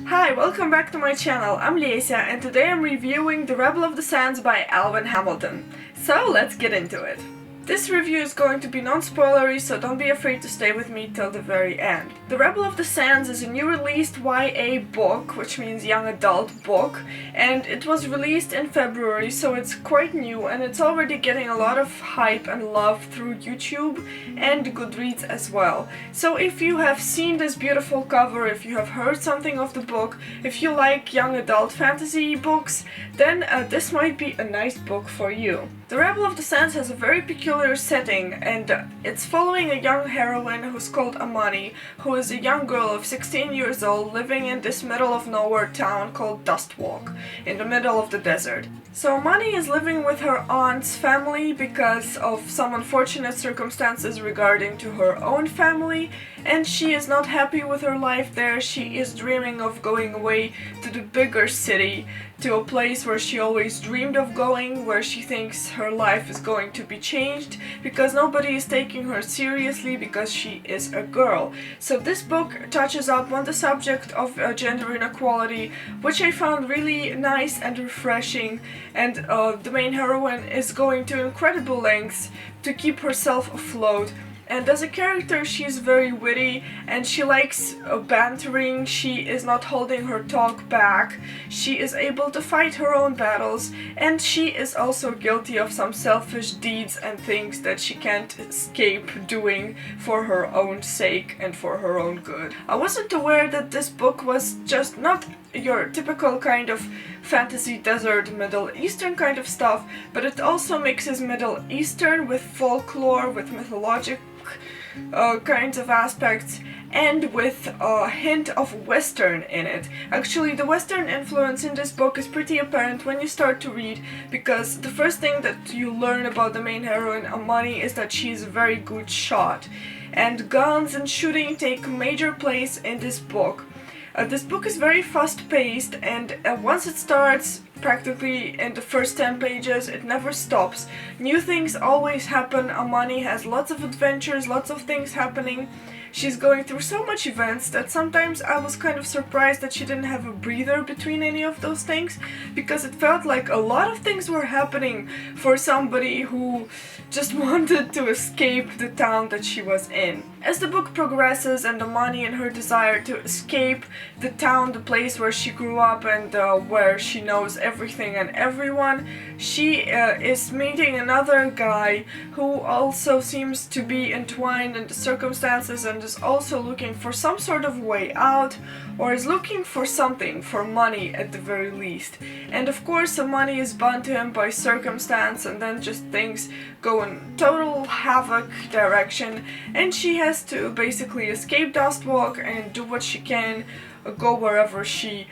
Hi, welcome back to my channel. I'm Lesia and today I'm reviewing The Rebel of the Sands by Alwyn Hamilton. So let's get into it. This review is going to be non-spoilery, so don't be afraid to stay with me till the very end. The Rebel of the Sands is a new released YA book, which means young adult book, and it was released in February, so it's quite new and it's already getting a lot of hype and love through YouTube and Goodreads as well. So if you have seen this beautiful cover, if you have heard something of the book, if you like young adult fantasy books, then this might be a nice book for you. The Rebel of the Sands has a very peculiar setting, and it's following a young heroine who's called Amani, who is a young girl of 16 years old living in this middle of nowhere town called Dustwalk, in the middle of the desert. So Amani is living with her aunt's family because of some unfortunate circumstances regarding to her own family, and she is not happy with her life there. She is dreaming of going away to the bigger city, to a place where she always dreamed of going, where she thinks her life is going to be changed because nobody is taking her seriously because she is a girl. So this book touches up on the subject of gender inequality, which I found really nice and refreshing, and the main heroine is going to incredible lengths to keep herself afloat. And as a character, she's very witty and she likes bantering. She is not holding her talk back. She is able to fight her own battles, and she is also guilty of some selfish deeds and things that she can't escape doing for her own sake and for her own good. I wasn't aware that this book was just not your typical kind of fantasy desert Middle Eastern kind of stuff, but it also mixes Middle Eastern with folklore, with mythologic kinds of aspects, and with a hint of Western in it. Actually, the Western influence in this book is pretty apparent when you start to read, because the first thing that you learn about the main heroine, Amani, is that she's a very good shot. And guns and shooting take major place in this book. This book is very fast-paced, and once it starts, practically in the first 10 pages, it never stops. New things always happen. Amani has lots of adventures, lots of things happening. She's going through so much events that sometimes I was kind of surprised that she didn't have a breather between any of those things, because it felt like a lot of things were happening for somebody who just wanted to escape the town that she was in. As the book progresses and Amani and her desire to escape the town, the place where she grew up and where she knows everything and everyone, she is meeting another guy who also seems to be entwined in the circumstances and is also looking for some sort of way out, or is looking for something, for money at the very least. And of course the money is bound to him by circumstance, and then just things go in total havoc direction, and she has to basically escape Dustwalk and do what she can, go wherever she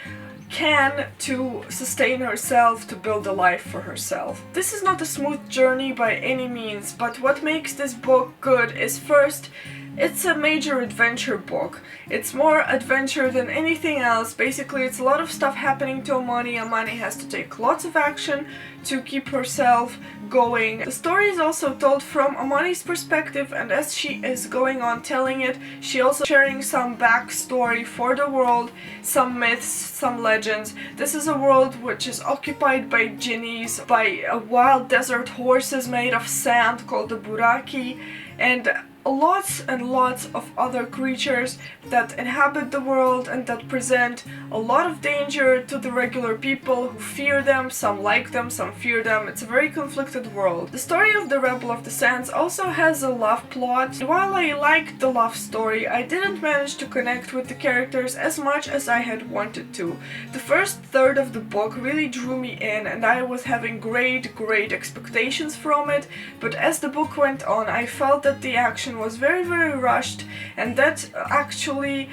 can to sustain herself, to build a life for herself. This is not a smooth journey by any means, but what makes this book good is, first, it's a major adventure book. It's more adventure than anything else. Basically, it's a lot of stuff happening to Amani. Amani has to take lots of action to keep herself going. The story is also told from Amani's perspective, and as she is going on telling it, she also sharing some backstory for the world, some myths, some legends. This is a world which is occupied by jinnis, by wild desert horses made of sand called the buraki, and lots and lots of other creatures that inhabit the world and that present a lot of danger to the regular people who fear them. Some like them, some fear them. It's a very conflicted world. The story of the Rebel of the Sands also has a love plot. While I liked the love story, I didn't manage to connect with the characters as much as I had wanted to. The first third of the book really drew me in, and I was having great expectations from it, but as the book went on, I felt that the action was very rushed, and that actually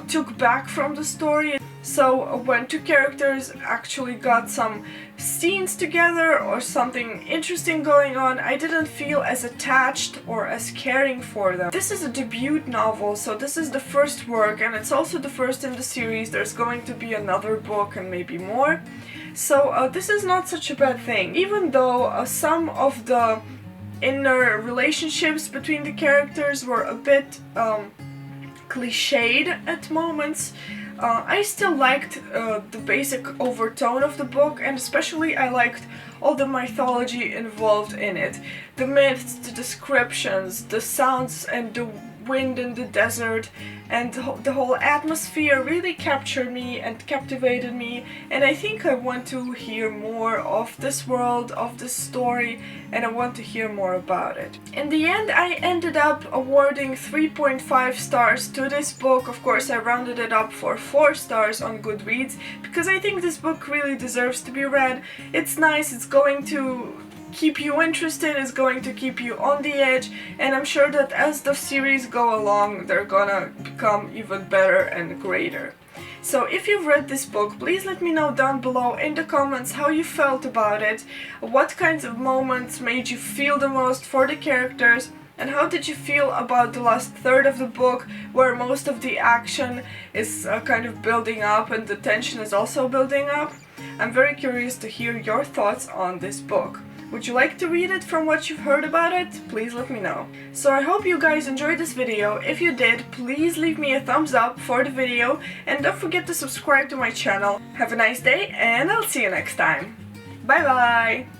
took back from the story. So when two characters actually got some scenes together or something interesting going on, I didn't feel as attached or as caring for them. This is a debut novel, so this is the first work, and it's also the first in the series. There's going to be another book and maybe more. So this is not such a bad thing, even though some of the inner relationships between the characters were a bit cliched at moments. I still liked the basic overtone of the book, and especially I liked all the mythology involved in it. The myths, the descriptions, the sounds and the wind in the desert, and the whole atmosphere really captured me and captivated me, and I think I want to hear more of this world, of this story, and I want to hear more about it. In the end, I ended up awarding 3.5 stars to this book. Of course, I rounded it up for 4 stars on Goodreads because I think this book really deserves to be read. It's nice, it's going to keep you interested, it's going to keep you on the edge, and I'm sure that as the series go along, they're gonna become even better and greater. So if you've read this book, please let me know down below in the comments how you felt about it, what kinds of moments made you feel the most for the characters, and how did you feel about the last third of the book, where most of the action is kind of building up and the tension is also building up. I'm very curious to hear your thoughts on this book. Would you like to read it from what you've heard about it? Please let me know. So I hope you guys enjoyed this video. If you did, please leave me a thumbs up for the video and don't forget to subscribe to my channel. Have a nice day and I'll see you next time. Bye bye!